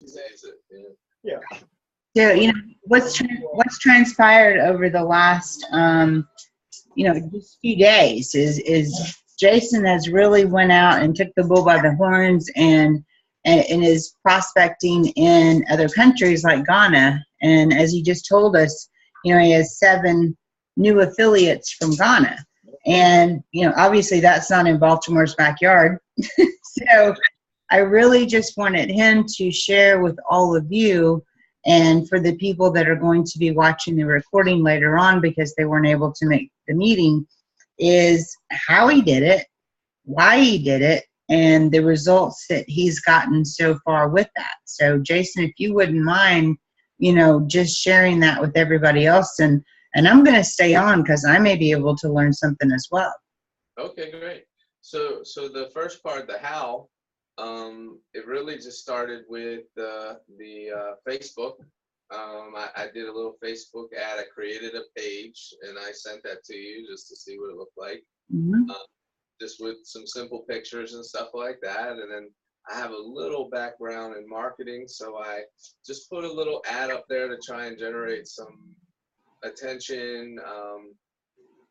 sees it. Yeah. So, you know, what's transpired over the last, you know, just few days is Jason has really went out and took the bull by the horns and is prospecting in other countries like Ghana. And as he just told us, you know, he has 7 new affiliates from Ghana. And, you know, obviously that's not in Baltimore's backyard. So I really just wanted him to share with all of you, and for the people that are going to be watching the recording later on because they weren't able to make the meeting, is how he did it, why he did it, and the results that he's gotten so far with that. So Jason, if you wouldn't mind, you know, just sharing that with everybody else, and I'm going to stay on because I may be able to learn something as well. Okay, great. So the first part, the how, it really just started with the Facebook. I did a little Facebook ad. I created a page and I sent that to you just to see what it looked like. Mm-hmm. Just with some simple pictures and stuff like that. And then I have a little background in marketing, so I just put a little ad up there to try and generate some attention,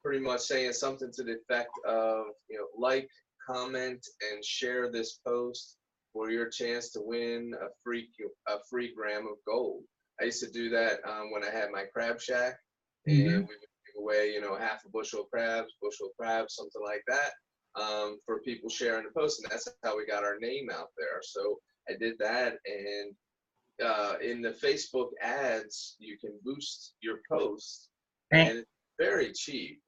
pretty much saying something to the effect of, you know, like, comment, and share this post for your chance to win a free gram of gold. I used to do that when I had my crab shack, and we would give away, you know, half a bushel of crabs, something like that, for people sharing the post, and that's how we got our name out there. So I did that, and in the Facebook ads, you can boost your post, and it's very cheap.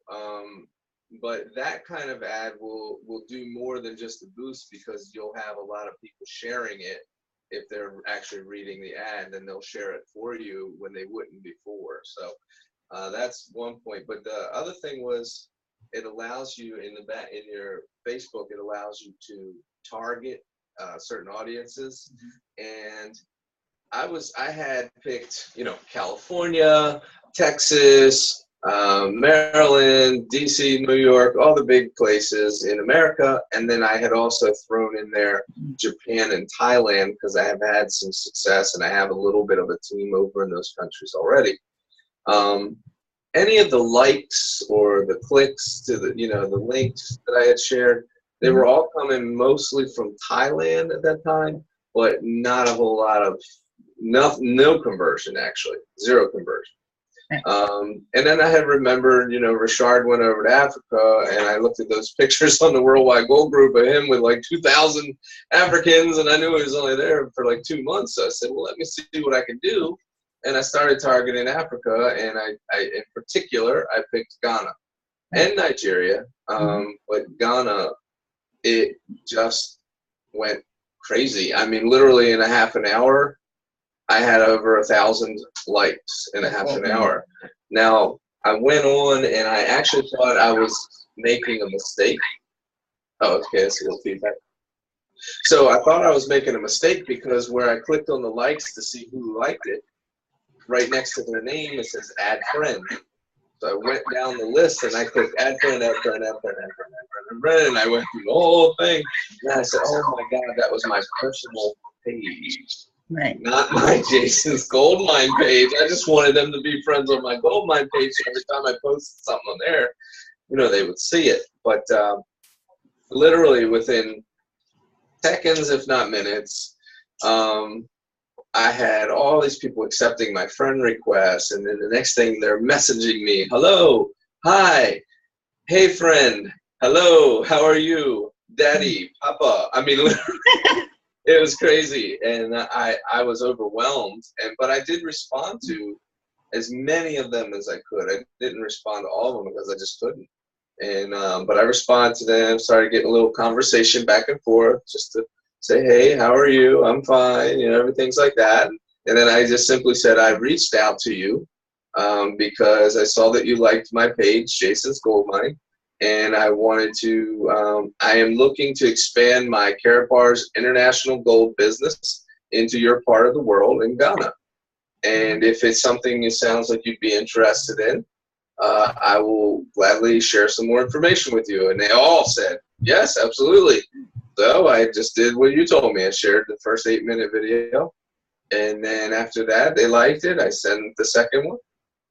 But that kind of ad will do more than just a boost, because you'll have a lot of people sharing it. If they're actually reading the ad, then they'll share it for you when they wouldn't before. So that's one point. But the other thing was, it allows you in your Facebook, it allows you to target certain audiences. And I had picked, you know, California, Texas, Maryland, DC, New York, all the big places in America. And then I had also thrown in there Japan and Thailand, because I have had some success and I have a little bit of a team over in those countries already. Any of the likes or the clicks to the, you know, the links that I had shared, they were all coming mostly from Thailand at that time, but not a whole lot of, no conversion, actually, 0 conversion. And then I had remembered, you know, Richard went over to Africa, and I looked at those pictures on the Worldwide Gold Group of him with like 2,000 Africans, and I knew he was only there for like 2 months. So I said, well, let me see what I can do. And I started targeting Africa, and I in particular, I picked Ghana and Nigeria. But Ghana, it just went crazy. I mean, literally in a half an hour, I had over 1,000 likes in a half an hour. Now, I went on and I actually thought I was making a mistake. Oh, okay, that's a little feedback. So I thought I was making a mistake, because where I clicked on the likes to see who liked it, right next to their name, it says add friend. So I went down the list and I clicked add friend, add friend, add friend, add friend, add friend, add friend, and I went through the whole thing. And I said, oh my God, that was my personal page. Right. Not my Jason's Goldmine page. I just wanted them to be friends on my Goldmine page. So every time I posted something on there, you know, they would see it. But literally within seconds, if not minutes, I had all these people accepting my friend requests, and then the next thing they're messaging me, hello, hi, hey friend, hello, how are you, daddy, papa. I mean, literally, it was crazy, and I was overwhelmed, but I did respond to as many of them as I could. I didn't respond to all of them because I just couldn't. And but I responded to them, started getting a little conversation back and forth, just to say, hey, how are you? I'm fine, you know, everything's like that. And then I just simply said, I reached out to you because I saw that you liked my page, Jason's Goldmine, and I wanted to, I am looking to expand my Karatbars international gold business into your part of the world in Ghana. And if it's something it sounds like you'd be interested in, I will gladly share some more information with you. And they all said, yes, absolutely. So I just did what you told me. I shared the first 8-minute video, And then after that, they liked it. I sent the second one.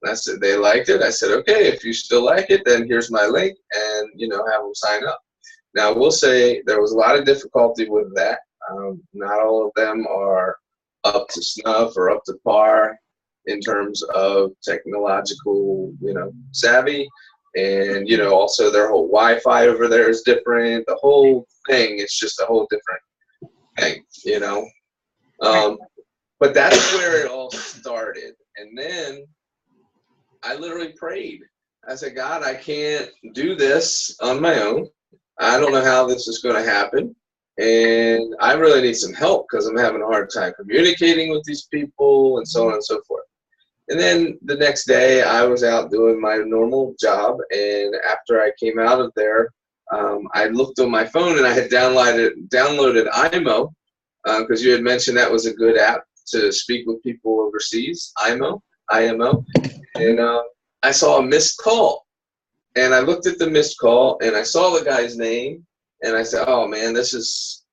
And I said, they liked it. I said, okay, if you still like it, then here's my link, and, have them sign up. Now, we'll say there was a lot of difficulty with that. Not all of them are up to snuff or up to par in terms of technological, savvy. And, also their whole Wi-Fi over there is different. The whole thing is just a whole different thing, But that's where it all started. And then I literally prayed. I said, God, I can't do this on my own. I don't know how this is going to happen. And I really need some help because I'm having a hard time communicating with these people and so on and so forth. And then the next day I was out doing my normal job. And after I came out of there, I looked on my phone and I had downloaded IMO because you had mentioned that was a good app to speak with people overseas, IMO. And I saw a missed call. And I looked at the missed call and I saw the guy's name. And I said, oh, man, this is,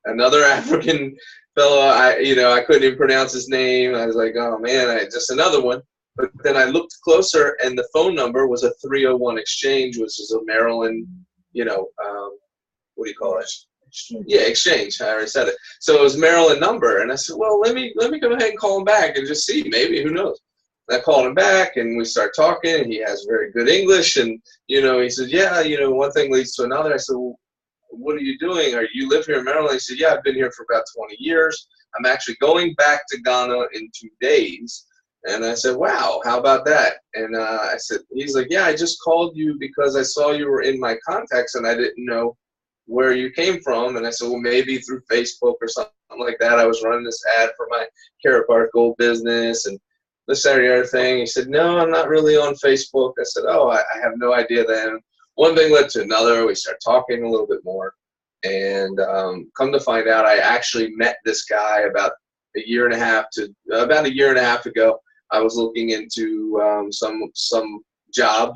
another African fellow. I couldn't even pronounce his name. I was like, oh, man, just another one. But then I looked closer, and the phone number was a 301 exchange, which is a Maryland, what do you call it? Exchange. Yeah, exchange. I already said it. So it was Maryland number. And I said, well, let me go ahead and call him back and just see. Maybe, who knows? And I called him back, and we start talking. And he has very good English. And, he said, yeah, one thing leads to another. I said, well, what are you doing? You live here in Maryland? He said, yeah, I've been here for about 20 years. I'm actually going back to Ghana in 2 days. And I said, wow, how about that? And I said, he's like, yeah, I just called you because I saw you were in my contacts and I didn't know where you came from. And I said, well, maybe through Facebook or something like that. I was running this ad for my Karatbars Gold business and this, that, or the other thing. He said, no, I'm not really on Facebook. I said, oh, I have no idea then. One thing led to another. We started talking a little bit more. And come to find out, I actually met this guy about a year and a half ago. I was looking into some job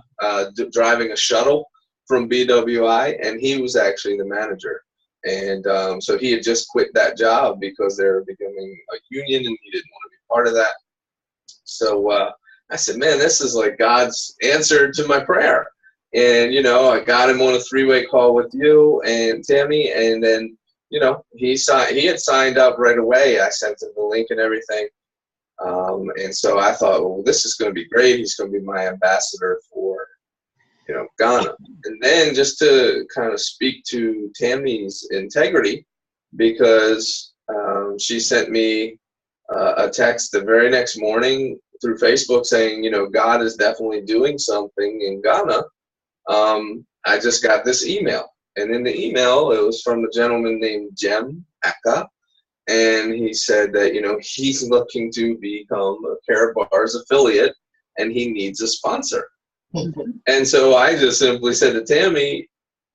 driving a shuttle from BWI, and he was actually the manager. And so he had just quit that job because they were becoming a union, and he didn't want to be part of that. So I said, man, this is like God's answer to my prayer. And, I got him on a 3-way call with you and Tammy, and then, he had signed up right away. I sent him the link and everything. And so I thought, well, this is going to be great. He's going to be my ambassador for, Ghana. And then just to kind of speak to Tammy's integrity, because she sent me a text the very next morning through Facebook saying, God is definitely doing something in Ghana. I just got this email. And in the email, it was from a gentleman named Jem Aka. And he said that, he's looking to become a Karatbars affiliate and he needs a sponsor. And so I just simply said to Tammy,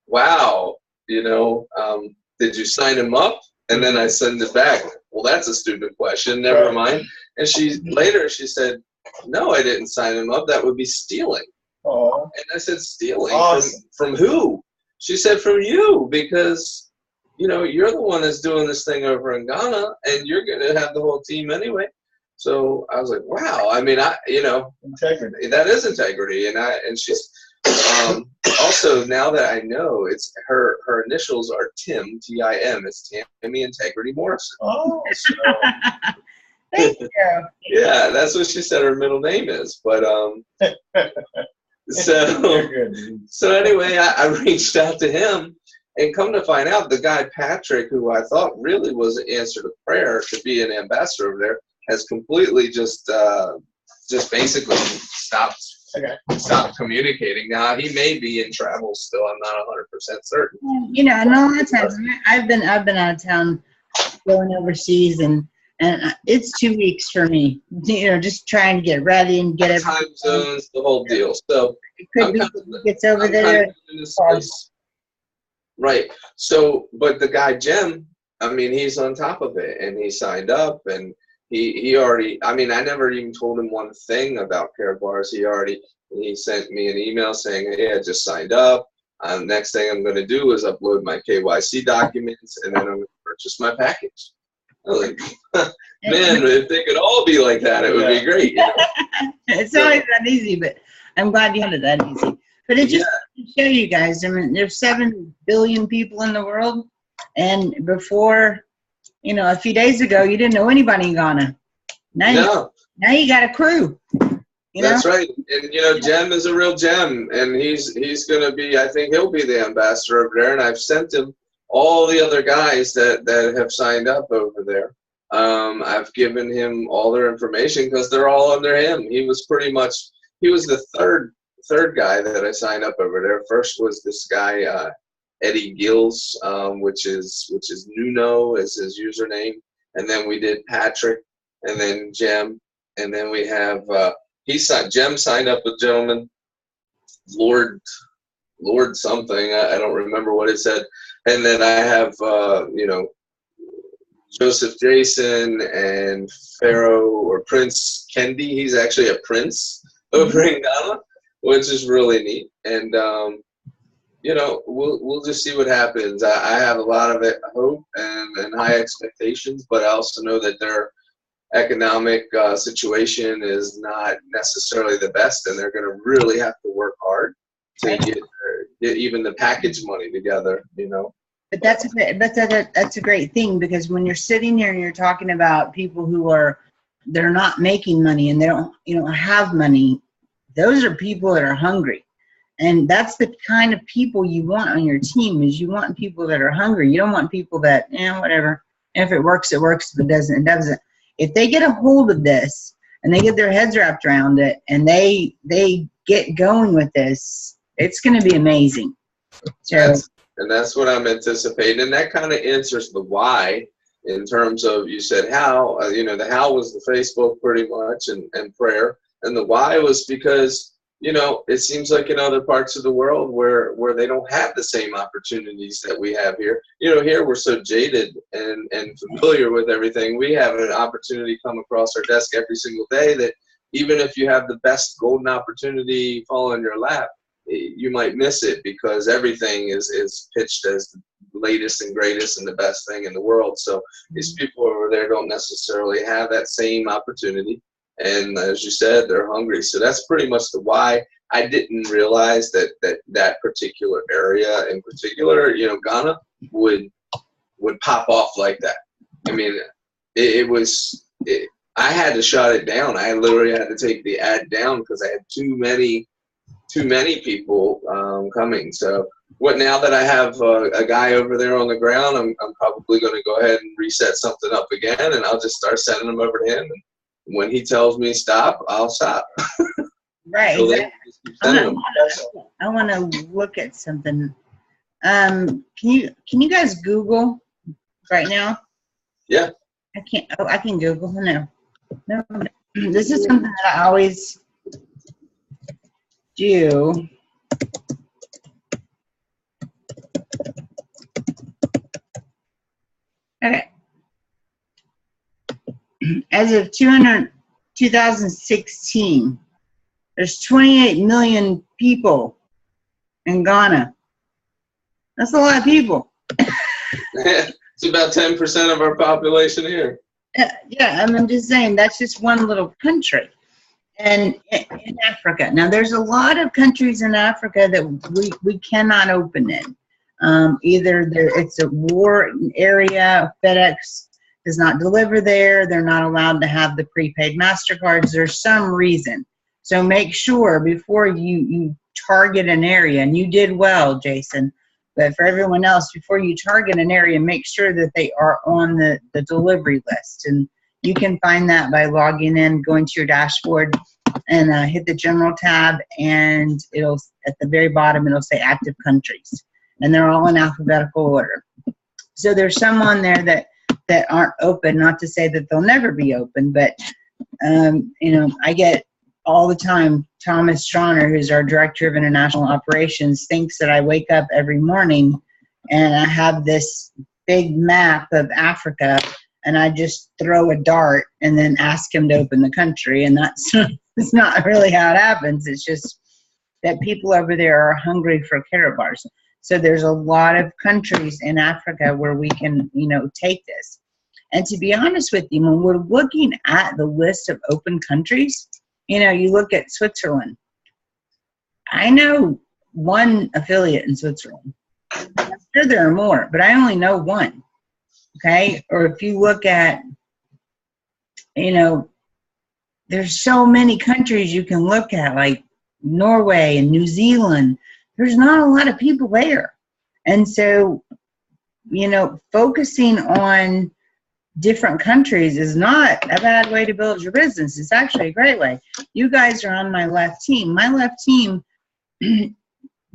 wow, did you sign him up? And then I send it back. Well, that's a stupid question. Never mind. And she said, no, I didn't sign him up. That would be stealing. Oh. And I said, stealing? Awesome. From who? She said, from you, because, you're the one that's doing this thing over in Ghana, and you're going to have the whole team anyway. So I was like, wow. I mean, integrity. That is integrity. And she's also, now that I know, it's her initials are Tim, T-I-M. It's Tammy Integrity Morrison. Oh, so. Thank you. Yeah, that's what she said her middle name is. But so anyway, I reached out to him, and come to find out, the guy Patrick, who I thought really was an answer to prayer to be an ambassador over there, has completely just basically stopped communicating. Now he may be in travel still. I'm not 100% certain. And a lot of times I've been out of town, going overseas, and it's 2 weeks for me. Just trying to get ready and get time zones, the whole deal. So it could be gets over there. Right. So, but the guy Jem, I mean, he's on top of it, and he signed up, and he already. I mean, I never even told him one thing about Karatbars. He sent me an email saying, "Hey, I just signed up. Next thing I'm going to do is upload my KYC documents, and then I'm going to purchase my package." I was like, man, if they could all be like that, it would be great. You know? It's not even that easy, but I'm glad you had it that easy. But it just to show you guys, I mean, there's 7 billion people in the world, and before, you know, a few days ago, you didn't know anybody in Ghana. Now you got a crew. That's right. And, you know, Jem is a real gem, and he's going to be, I think he'll be the ambassador over there, and I've sent him all the other guys that have signed up over there. I've given him all their information because they're all under him. He was the third guy that I signed up over there. First was this guy, Eddie Gills, which is Nuno as his username. And then we did Patrick, and then Jem, and then we have, Jem signed up with gentleman, Lord something, I don't remember what it said. And then I have, you know, Joseph Jason and Pharaoh or Prince Kendi. He's actually a prince over in Ghana, which is really neat. And, you know, we'll just see what happens. I have a lot of hope and high expectations, but I also know that their economic situation is not necessarily the best, and they're going to really have to work hard to get even the package money together, you know. But that's a great thing, because when you're sitting here and you're talking about people who they're not making money and they don't have money, those are people that are hungry. And that's the kind of people you want on your team, is you want people that are hungry. You don't want people that, whatever. If it works, it works. If it doesn't, it doesn't. If they get a hold of this and they get their heads wrapped around it and they get going with this, it's going to be amazing. So. That's what I'm anticipating. And that kind of answers the why in terms of, you said how, you know, the how was the Facebook pretty much and prayer. And the why was because, you know, it seems like in other parts of the world where they don't have the same opportunities that we have here. You know, here we're so jaded and familiar with everything. We have an opportunity come across our desk every single day that even if you have the best golden opportunity fall in your lap, you might miss it because everything is pitched as the latest and greatest and the best thing in the world. So these people over there don't necessarily have that same opportunity. And as you said, they're hungry. So that's pretty much the why. I didn't realize that particular area in particular, you know, Ghana would pop off like that. I mean, I had to shut it down. I literally had to take the ad down because I had too many people coming. So now that I have a guy over there on the ground, I'm probably going to go ahead and reset something up again, and I'll just start sending them over to him. And when he tells me stop, I'll stop. Right. So exactly. I want to look at something. Can you guys Google right now? Yeah. I can't. Oh, I can Google. No. This is something that I always do. Okay. As of 2016, there's 28 million people in Ghana. That's a lot of people. It's about 10% of our population here. Yeah, I'm just saying that's just one little country. And in Africa. Now, there's a lot of countries in Africa that we cannot open in. Either it's a war area, FedEx does not deliver there, they're not allowed to have the prepaid MasterCards, there's some reason. So make sure before you target an area, and you did well, Jason, but for everyone else, before you target an area, make sure that they are on the delivery list. And you can find that by logging in, going to your dashboard, and hit the general tab, and it'll, at the very bottom, it'll say active countries. And they're all in alphabetical order. So there's some on there that aren't open, not to say that they'll never be open, but you know, I get all the time, Thomas Strauner, who's our Director of International Operations, thinks that I wake up every morning and I have this big map of Africa, and I just throw a dart and then ask him to open the country, and that's it's not really how it happens. It's just that people over there are hungry for Karabars. So there's a lot of countries in Africa where we can, you know, take this. And to be honest with you, when we're looking at the list of open countries, you know, you look at Switzerland. I know one affiliate in Switzerland. I'm sure there are more, but I only know one. Okay? Or if you look at, you know, there's so many countries you can look at, like Norway and New Zealand. There's not a lot of people there. And so, you know, focusing on different countries is not a bad way to build your business. It's actually a great way. You guys are on my left team. My left team,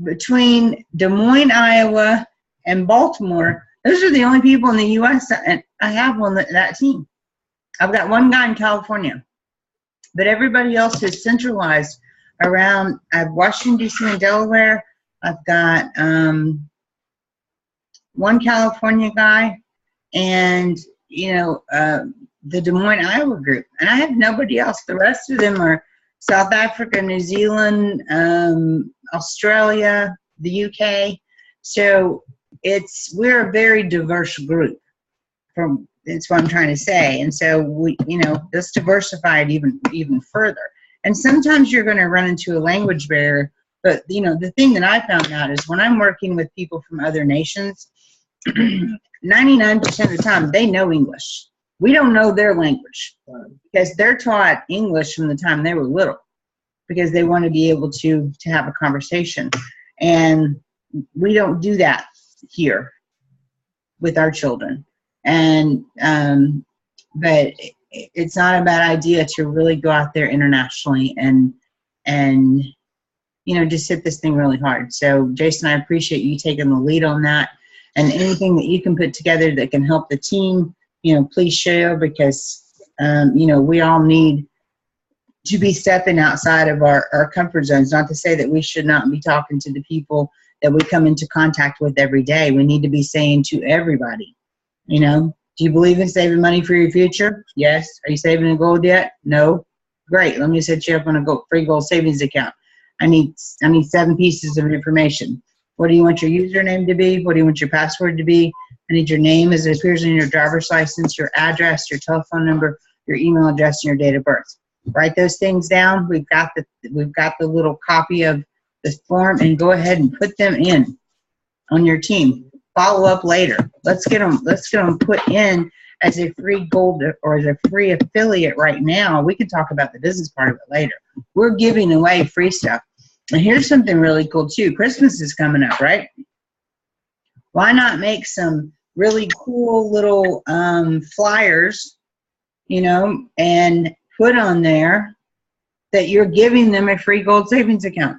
between Des Moines, Iowa, and Baltimore, those are the only people in the U.S. that I have on that team. I've got one guy in California, but everybody else is centralized around. I have Washington, D.C. and Delaware. I've got one California guy, and you know, the Des Moines, Iowa group. And I have nobody else. The rest of them are South Africa, New Zealand, Australia, the UK. So we're a very diverse group. That's what I'm trying to say. And so we, you know, let's diversify it even further. And sometimes you're going to run into a language barrier. But, you know, the thing that I found out is when I'm working with people from other nations, 99% of the time, they know English. We don't know their language because they're taught English from the time they were little because they want to be able to have a conversation. And we don't do that here with our children. And, but it's not a bad idea to really go out there internationally and, you know, just hit this thing really hard. So Jason, I appreciate you taking the lead on that. And anything that you can put together that can help the team, you know, please share because, you know, we all need to be stepping outside of our comfort zones. Not to say that we should not be talking to the people that we come into contact with every day. We need to be saying to everybody, you know, do you believe in saving money for your future? Yes. Are you saving in gold yet? No. Great. Let me set you up on a free gold savings account. I need 7 pieces of information. What do you want your username to be? What do you want your password to be? I need your name as it appears in your driver's license, your address, your telephone number, your email address, and your date of birth. Write those things down. We've got the little copy of this form, and go ahead and put them in on your team. Follow up later. Let's get them put in as a free gold or as a free affiliate right now. We can talk about the business part of it later. We're giving away free stuff. And here's something really cool too. Christmas is coming up, right? Why not make some really cool little flyers, you know, and put on there that you're giving them a free gold savings account.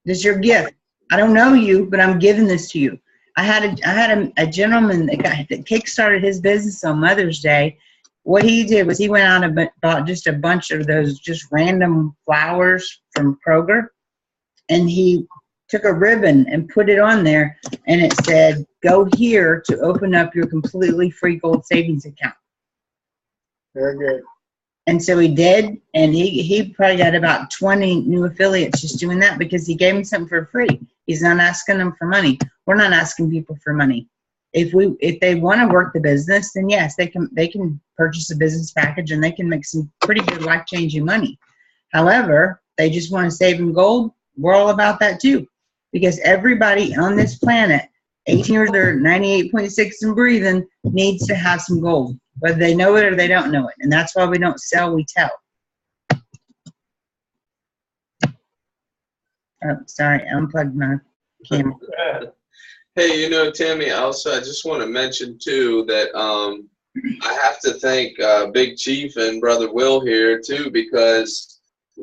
This is your gift. I don't know you, but I'm giving this to you. I had a gentleman that kickstarted his business on Mother's Day. What he did was he went out and bought just a bunch of those just random flowers from Kroger, and he took a ribbon and put it on there, and it said, go here to open up your completely free gold savings account. Very good. And so he did, and he probably got about 20 new affiliates just doing that because he gave them something for free. He's not asking them for money. We're not asking people for money. If they want to work the business, then yes, they can purchase a business package and they can make some pretty good life-changing money. However, they just want to save in gold. We're all about that too, because everybody on this planet, 18 years old, 98.6 and breathing, needs to have some gold, whether they know it or they don't know it. And that's why we don't sell, we tell. Oh, sorry, I unplugged my camera. Hey, you know, Tammy, also, I just want to mention, too, that I have to thank Big Chief and Brother Will here, too, because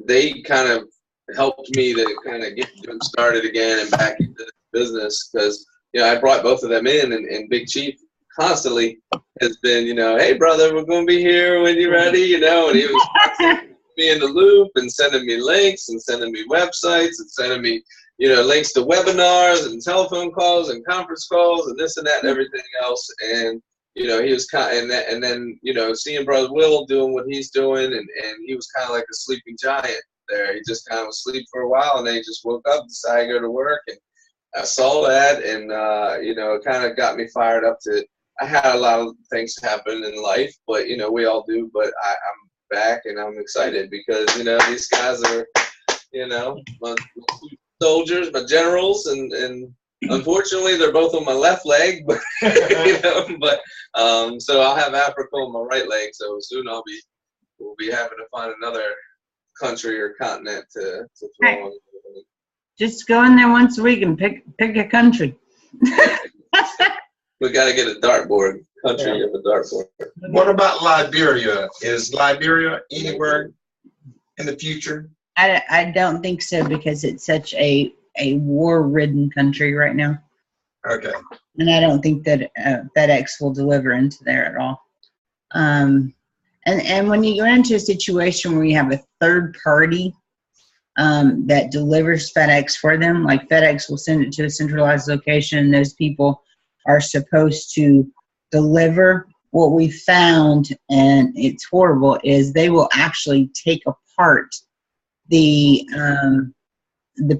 they kind of helped me to kind of get them started again and back into the business because, you know, I brought both of them in, and Big Chief constantly has been, you know, hey, brother, we're going to be here when you're ready, you know, and he was keeping me in the loop and sending me links and sending me websites and sending me, you know, links to webinars and telephone calls and conference calls and this and that and everything else. And, you know, he was kind of, and then, you know, seeing Brother Will doing what he's doing, and he was kind of like a sleeping giant there. He just kind of was asleep for a while, and then he just woke up, decided to go to work, and I saw that, and, you know, it kind of got me fired up to, I had a lot of things happen in life, but you know, we all do. But I'm back and I'm excited because you know these guys are, you know, my soldiers, my generals, and unfortunately they're both on my left leg, but you know, but so I'll have Africa on my right leg. So soon we'll be having to find another country or continent to throw Right. on. Just go in there once a week and pick a country. We got to get a dartboard. Country of a dartboard. What about Liberia? Is Liberia anywhere in the future? I don't think so because it's such a war-ridden country right now. Okay. And I don't think that FedEx will deliver into there at all. And when you go into a situation where you have a third party that delivers FedEx for them, like FedEx will send it to a centralized location, and those people are supposed to deliver. What we found, and it's horrible, is they will actually take apart the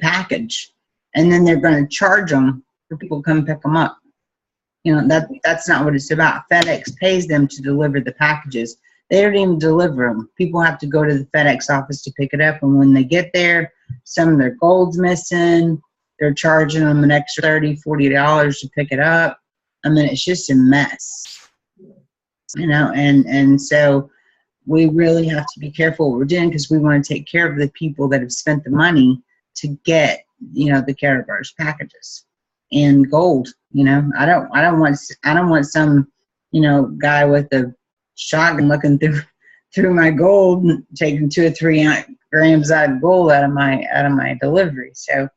package, and then they're going to charge them for people to come pick them up. You know, that's not what it's about. FedEx pays them to deliver the packages. They don't even deliver them. People have to go to the FedEx office to pick it up, and when they get there, some of their gold's missing. They're charging them an extra $30, $40 to pick it up. I mean, it's just a mess, you know, and so we really have to be careful what we're doing because we want to take care of the people that have spent the money to get, you know, the Karatbars packages and gold. You know, I don't want some, you know, guy with a shotgun looking through my gold, taking 2 or 3 grams out of gold out of my delivery. So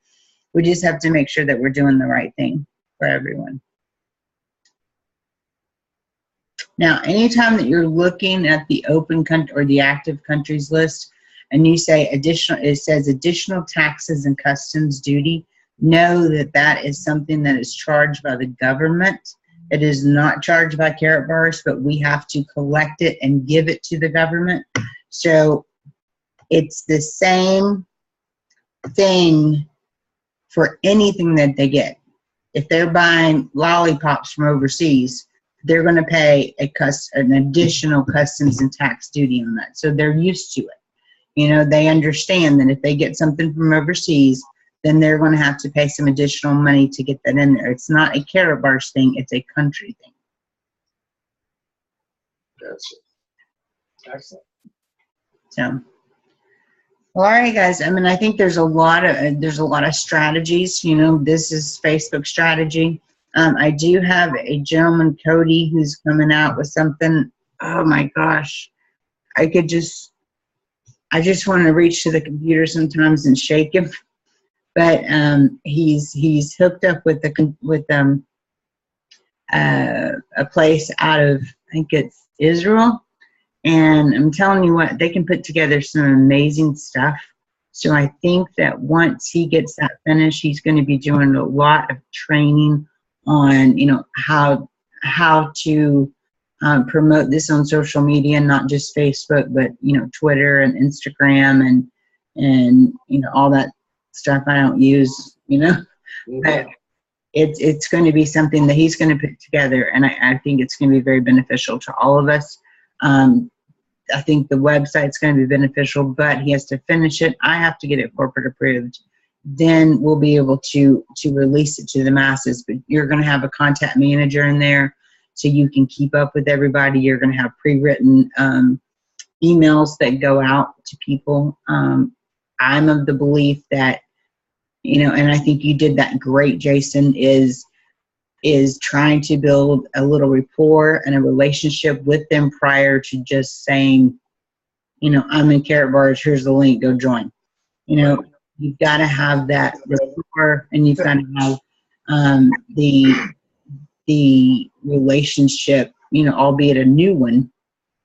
we just have to make sure that we're doing the right thing for everyone. Now, anytime that you're looking at the open country or the active countries list, and you say it says additional taxes and customs duty, know that that is something that is charged by the government. It is not charged by Karatbars, but we have to collect it and give it to the government. So it's the same thing for anything that they get. If they're buying lollipops from overseas, they're going to pay an additional customs and tax duty on that. So they're used to it. You know, they understand that if they get something from overseas, then they're going to have to pay some additional money to get that in there. It's not a Karatbars thing, it's a country thing. Gotcha. Excellent. So, well, all right, guys. I mean, I think there's a lot of strategies. You know, this is Facebook strategy. I do have a gentleman, Cody, who's coming out with something. Oh my gosh, I just want to reach to the computer sometimes and shake him. But he's hooked up with a place out of, I think it's Israel, and I'm telling you what, they can put together some amazing stuff. So I think that once he gets that finished, he's going to be doing a lot of training on, you know, how to promote this on social media, not just Facebook, but, you know, Twitter and Instagram and you know, all that stuff I don't use, you know. But it's going to be something that he's going to put together, and I think it's going to be very beneficial to all of us. I think the website's going to be beneficial, but he has to finish it. I have to get it corporate approved. Then we'll be able to release it to the masses. But you're going to have a contact manager in there so you can keep up with everybody. You're going to have pre-written emails that go out to people. I'm of the belief that, you know, and I think you did that great, Jason, is trying to build a little rapport and a relationship with them prior to just saying, you know, I'm in Karatbars, here's the link, go join. You know, you've got to have that rapport, and you've got to have the relationship, you know, albeit a new one,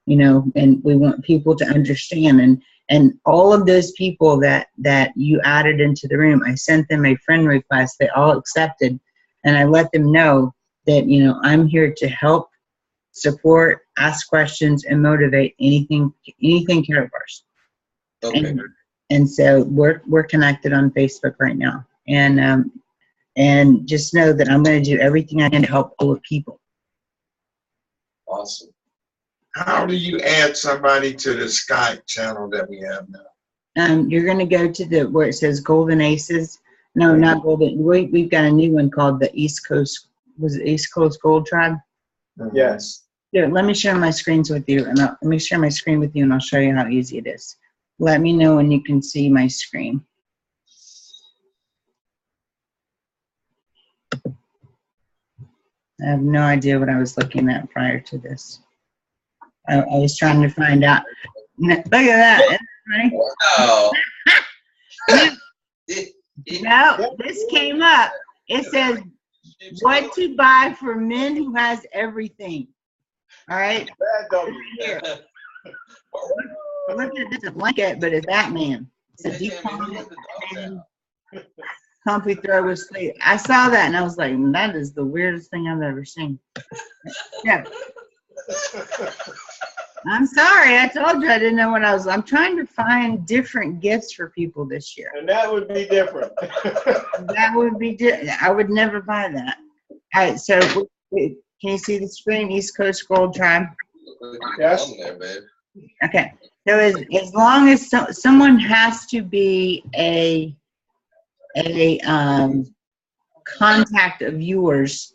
you know, and we want people to understand. And all of those people that you added into the room, I sent them a friend request. They all accepted, and I let them know that, you know, I'm here to help, support, ask questions, and motivate anything Karatbars. Okay. And so we're connected on Facebook right now, and just know that I'm going to do everything I can to help other people. Awesome. How do you add somebody to the Skype channel that we have now? You're going to go to where it says Golden Aces. No, not Golden. We've got a new one called the East Coast. Was it East Coast Gold Tribe? Yes. Here, let me share my screens with you, and let me share my screen with you, and I'll show you how easy it is. Let me know when you can see my screen. I have no idea what I was looking at prior to this. I was trying to find out. Look at that. Isn't that Wow. funny? No, this came up. It says, what to buy for men who has everything. All right? Here. Look at this, a blanket, but it's Batman. It's a deep comfy throw with sleep. I saw that and I was like, that is the weirdest thing I've ever seen. Yeah. I'm sorry. I told you I didn't know what I was. I'm trying to find different gifts for people this year. And that would be different. That would be I would never buy that. All right, so can you see the screen? East Coast Gold Tribe. Yes. There, babe. Okay. So as long as someone has to be a contact of yours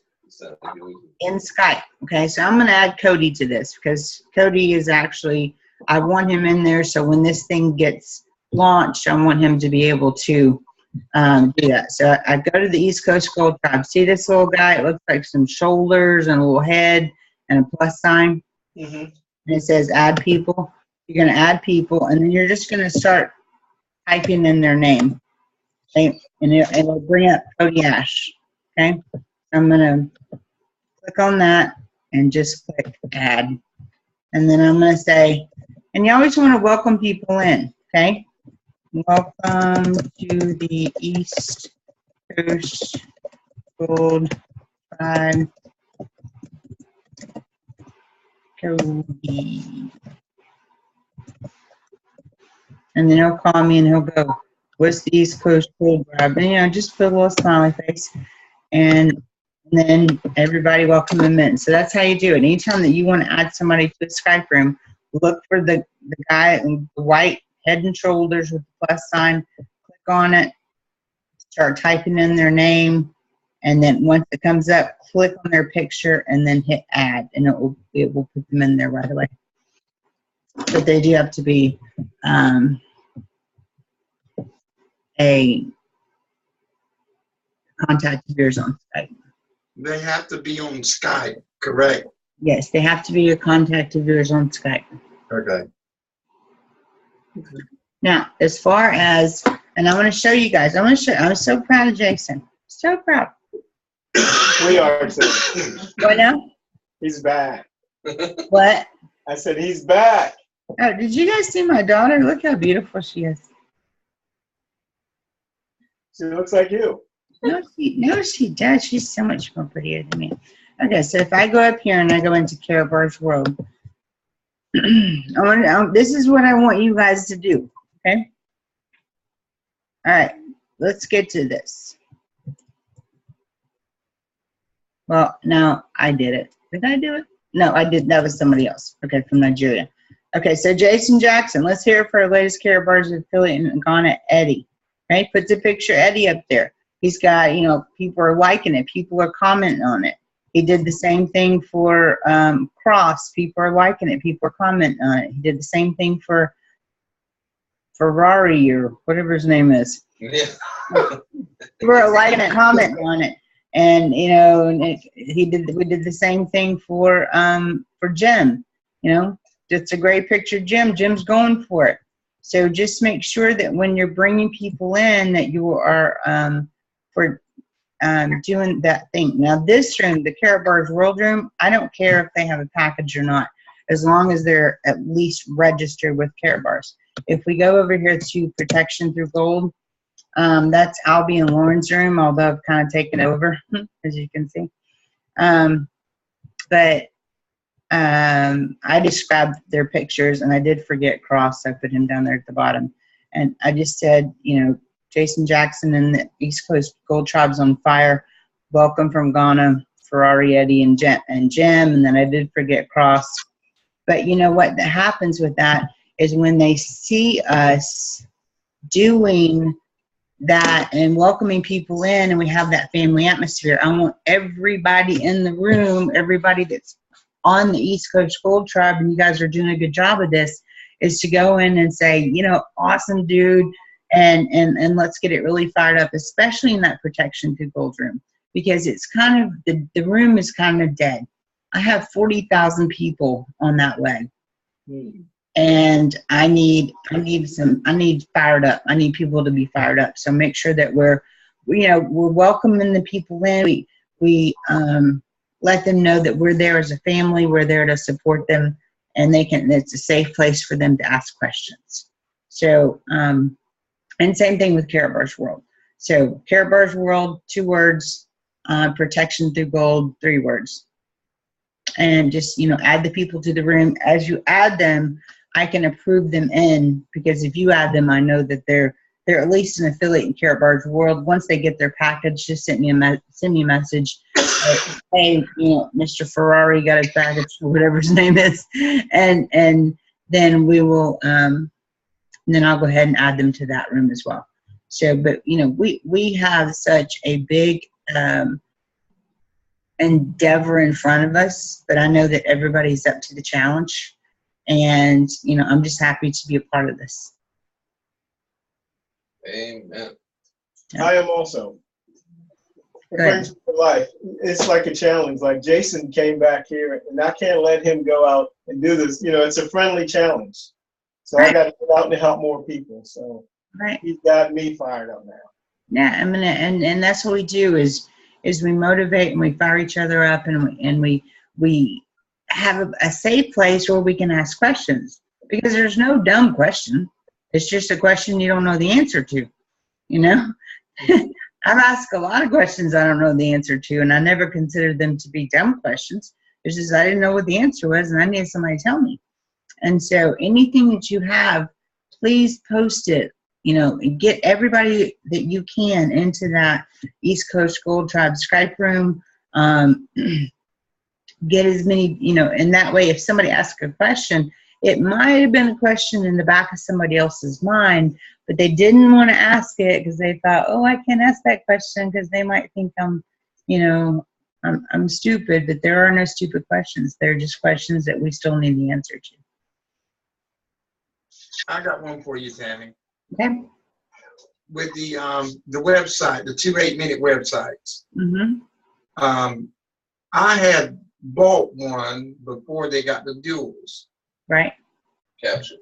in Skype. Okay, so I'm going to add Cody to this because Cody is actually, I want him in there so when this thing gets launched, I want him to be able to do that. So I go to the East Coast Gold Tribe. See this little guy? It looks like some shoulders and a little head and a plus sign. Mm-hmm. And it says add people. You're going to add people, and then you're just going to start typing in their name. Okay? And it'll bring up Cody Ash. Okay? I'm going to click on that and just click add. And then I'm going to say, and you always want to welcome people in. Okay? Welcome to the East Coast Gold Tribe. Cody. And then he'll call me and he'll go, what's the East Coast Gold Tribe? And, just put a little smiley face. And then everybody welcome them in. So that's how you do it. Anytime that you want to add somebody to the Skype room, look for the guy in the white head and shoulders with the plus sign. Click on it. Start typing in their name. And then once it comes up, click on their picture and then hit add. And it will put them in there right away. But they do have to be a contact of yours on Skype. They have to be on Skype, correct? Yes, they have to be a contact of yours on Skype. Okay. Now, as far as, and I want to show you guys, I'm so proud of Jason. So proud. We are too. What now? He's back. What? I said he's back. Oh, did you guys see my daughter? Look how beautiful she is. She looks like you. No, she does. She's so much more prettier than me. Okay, so if I go up here and I go into Karabar's world, this is what I want you guys to do, okay? All right, let's get to this. Well, no, I did it. Did I do it? No, I did. That was somebody else. Okay, from Nigeria. Okay, so Jason Jackson. Let's hear it for our latest Karabar's affiliate in Ghana, Eddie. Right? Put the picture Eddie up there. He's got, people are liking it. People are commenting on it. He did the same thing for Cross. People are liking it. People are commenting on it. He did the same thing for Ferrari or whatever his name is. Yeah. People are liking it, commenting on it. And, we did the same thing for Jim. It's a great picture, Jim. Jim's going for it. So just make sure that when you're bringing people in that you are doing that thing. Now this room, the Karabar's World Room, I don't care if they have a package or not, as long as they're at least registered with Karabar's. If we go over here to Protection Through Gold, that's Albie and Lauren's room, although I've kind of taken over, as you can see. I just grabbed their pictures, and I did forget Cross. I put him down there at the bottom. And I just said, Jason Jackson and the East Coast Gold Tribe's on fire. Welcome from Ghana, Ferrari, Eddie, and Jim, and then I did forget Cross. But you know what happens with that is when they see us doing that and welcoming people in, and we have that family atmosphere, I want everybody in the room, everybody that's on the East Coast Gold Tribe, and you guys are doing a good job of this, is to go in and say, you know, awesome dude, and let's get it really fired up, especially in that Protection Through Gold room, because it's kind of, the room is kind of dead. I have 40,000 people on that leg. And I need fired up. I need people to be fired up. So make sure that we're welcoming the people in. We let them know that we're there as a family. We're there to support them, and it's a safe place for them to ask questions. So, and same thing with Karatbars World. So Karatbars World, 2 words, Protection Through Gold, 3 words. And just, add the people to the room. As you add them, I can approve them in, because if you add them, I know that they're at least an affiliate in Karatbars World. Once they get their package, just send me a message. Hey, Mr. Ferrari got his package, or whatever his name is, and then we will. Then I'll go ahead and add them to that room as well. So, but we have such a big endeavor in front of us, but I know that everybody's up to the challenge, and I'm just happy to be a part of this. Amen. I am also. It brings me to life. It's like a challenge. Like Jason came back here, and I can't let him go out and do this. It's a friendly challenge. So I got to get out and help more people. So he's got me fired up now. Yeah, I mean, and that's what we do is we motivate and we fire each other up, and we have a safe place where we can ask questions, because there's no dumb question. It's just a question you don't know the answer to. I've asked a lot of questions I don't know the answer to, and I never considered them to be dumb questions. It's just I didn't know what the answer was, and I needed somebody to tell me. And so anything that you have, please post it. Get everybody that you can into that East Coast Gold Tribe Skype room. Get as many, and that way if somebody asks a question, it might have been a question in the back of somebody else's mind, but they didn't want to ask it because they thought, oh, I can't ask that question because they might think I'm stupid. But there are no stupid questions. They're just questions that we still need the answer to. I got one for you, Tammy. Okay. With the website, the 2 8-minute websites. Mm-hmm. I had bought one before they got the duels. Right. Capture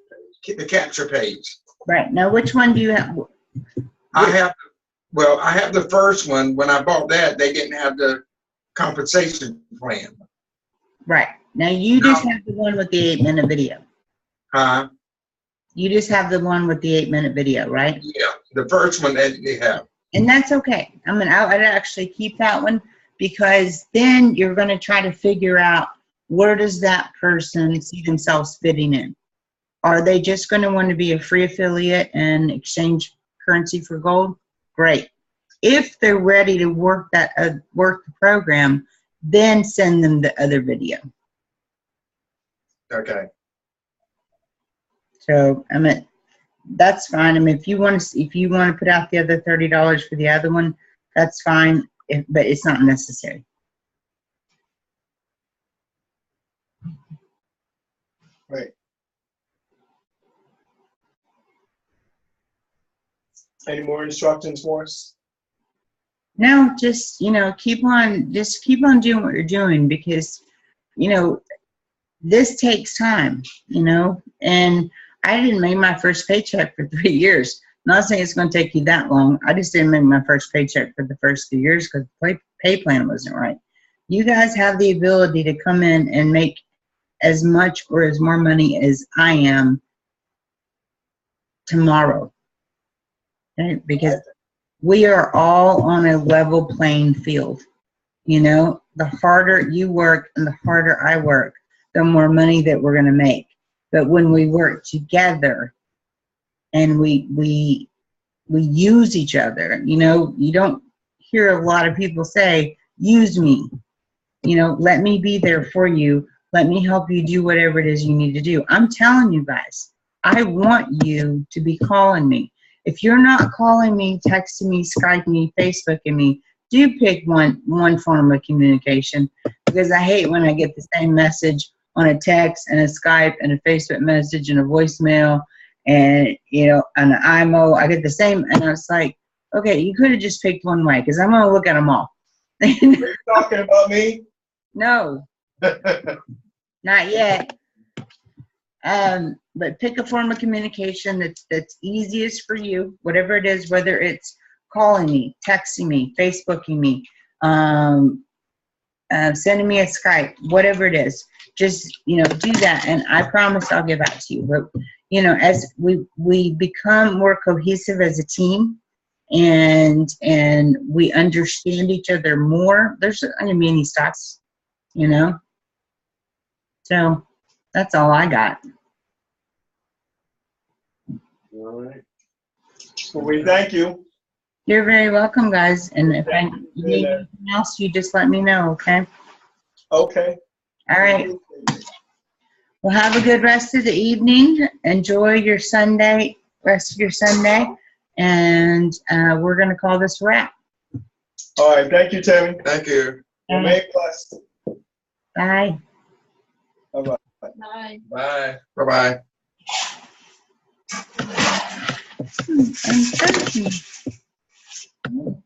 page. The capture page. Right. Now, which one do you have? I have the first one. When I bought that, they didn't have the compensation plan. Right. Now, you just have the one with the 8-minute video. You just have the one with the 8-minute video, right? Yeah, the first one that they have. And that's okay. I mean, I'd actually keep that one, because then you're going to try to figure out, where does that person see themselves fitting in? Are they just going to want to be a free affiliate and exchange currency for gold? Great. If they're ready to work the program, then send them the other video. Okay. So I mean, that's fine. I mean, if you want to put out the other $30 for the other one, that's fine. But it's not necessary. Right. Any more instructions for us? No, just keep on doing what you're doing, because this takes time, and I didn't make my first paycheck for 3 years. I'm not saying it's going to take you that long. I just didn't make my first paycheck for the first 2 years because the pay plan wasn't right. You guys have the ability to come in and make as much or as more money as I am tomorrow. Okay? Because we are all on a level playing field. The harder you work and the harder I work, the more money that we're going to make. But when we work together and we use each other, you don't hear a lot of people say, use me. You know, let me be there for you. Let me help you do whatever it is you need to do. I'm telling you guys, I want you to be calling me. If you're not calling me, texting me, Skyping me, Facebooking me, do pick one form of communication, because I hate when I get the same message on a text and a Skype and a Facebook message and a voicemail and, you know, an IMO. I get the same, and I was like, okay, you could have just picked one way, because I'm going to look at them all. Are you talking about me? No, not yet. But pick a form of communication that's easiest for you, whatever it is, whether it's calling me, texting me, Facebooking me, sending me a Skype, whatever it is. Just, you know, do that, and I promise I'll get back to you. But, you know, as we become more cohesive as a team, and we understand each other more, there's going to be any stops, you know. So that's all I got. All right. Well, we thank you. You're very welcome, guys. And if you need anything else, you just let me know, okay? Okay. All right. Well, have a good rest of the evening. Enjoy your Sunday, rest of your Sunday. And we're going to call this a wrap. All right. Thank you, Tammy. Thank you. May bless. Bye. Bye-bye. Bye. Bye. Bye-bye. I'm